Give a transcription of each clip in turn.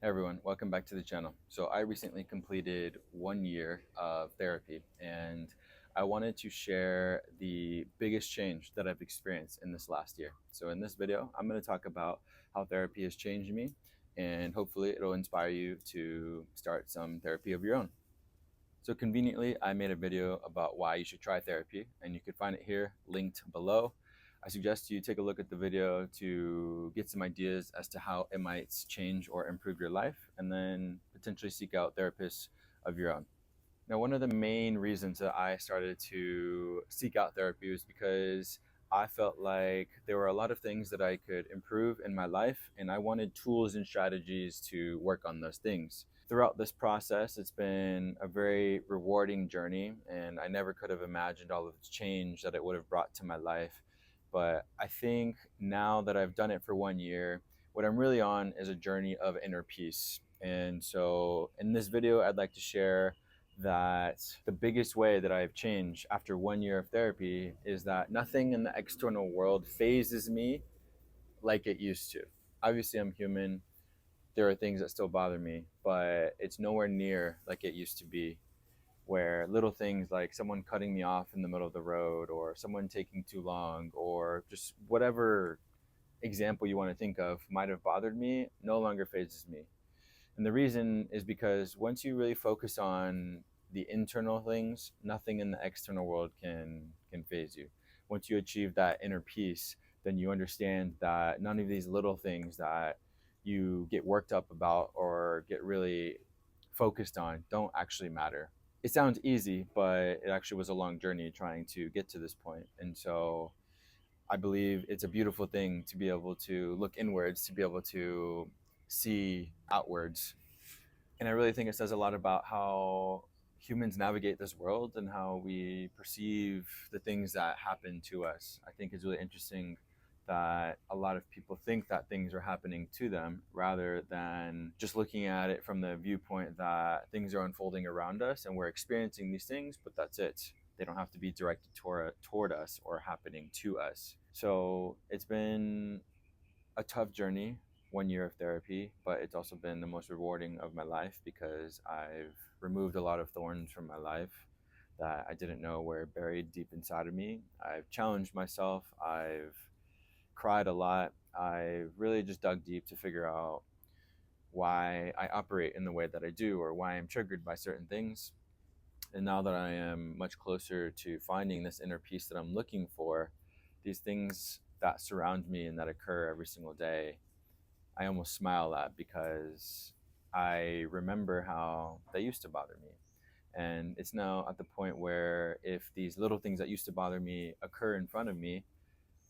Hey everyone, welcome back to the channel. So I recently completed 1 year of therapy and I wanted to share the biggest change that I've experienced in this last year. So in this video, I'm going to talk about how therapy has changed me and hopefully it'll inspire you to start some therapy of your own. So conveniently, I made a video about why you should try therapy, and you can find it here linked below. I suggest you take a look at the video to get some ideas as to how it might change or improve your life, and then potentially seek out therapists of your own. Now, one of the main reasons that I started to seek out therapy was because I felt like there were a lot of things that I could improve in my life, and I wanted tools and strategies to work on those things. Throughout this process, it's been a very rewarding journey, and I never could have imagined all of the change that it would have brought to my life. But I think now that I've done it for 1 year, what I'm really on is a journey of inner peace. And so in this video, I'd like to share that the biggest way that I've changed after 1 year of therapy is that nothing in the external world phases me like it used to. Obviously, I'm human. There are things that still bother me, but it's nowhere near like it used to be, where little things like someone cutting me off in the middle of the road or someone taking too long or just whatever example you want to think of might have bothered me no longer phases me. And the reason is because once you really focus on the internal things, nothing in the external world can phase you. Once you achieve that inner peace, then you understand that none of these little things that you get worked up about or get really focused on don't actually matter. It sounds easy, but it actually was a long journey trying to get to this point. And so I believe it's a beautiful thing to be able to look inwards, to be able to see outwards. And I really think it says a lot about how humans navigate this world and how we perceive the things that happen to us. I think it's really interesting that a lot of people think that things are happening to them rather than just looking at it from the viewpoint that things are unfolding around us and we're experiencing these things, but that's it. They don't have to be directed toward us or happening to us. So it's been a tough journey, 1 year of therapy, but it's also been the most rewarding of my life because I've removed a lot of thorns from my life that I didn't know were buried deep inside of me. I've challenged myself. I've cried a lot. I really just dug deep to figure out why I operate in the way that I do or why I'm triggered by certain things. And now that I am much closer to finding this inner peace that I'm looking for, these things that surround me and that occur every single day, I almost smile at because I remember how they used to bother me. And it's now at the point where if these little things that used to bother me occur in front of me,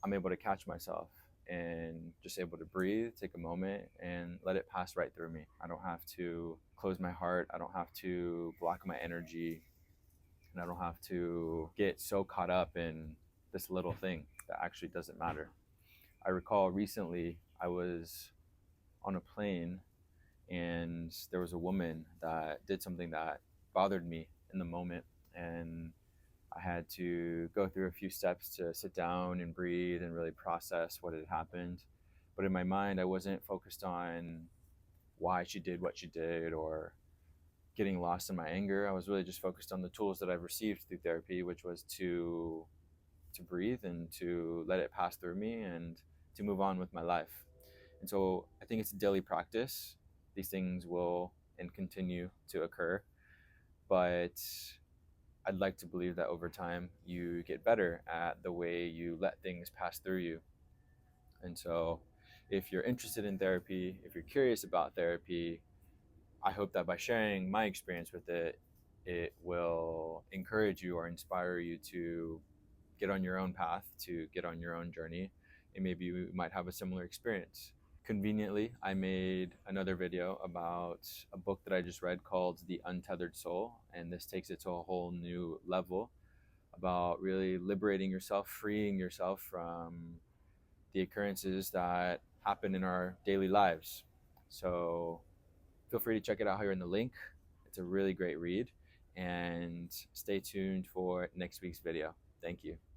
I'm able to catch myself and just able to breathe, take a moment, and let it pass right through me. I don't have to close my heart. I don't have to block my energy. And I don't have to get so caught up in this little thing that actually doesn't matter. I recall recently I was on a plane and there was a woman that did something that bothered me in the moment, and I had to go through a few steps to sit down and breathe and really process what had happened. But in my mind, I wasn't focused on why she did what she did or getting lost in my anger. I was really just focused on the tools that I've received through therapy, which was to breathe and to let it pass through me and to move on with my life. And so I think it's a daily practice. These things will and continue to occur, but I'd like to believe that over time you get better at the way you let things pass through you. And so if you're interested in therapy, if you're curious about therapy, I hope that by sharing my experience with it, it will encourage you or inspire you to get on your own path, to get on your own journey, and maybe you might have a similar experience. Conveniently, I made another video about a book that I just read called The Untethered Soul, and this takes it to a whole new level about really liberating yourself, freeing yourself from the occurrences that happen in our daily lives. So feel free to check it out here in the link. It's a really great read, and stay tuned for next week's video. Thank you.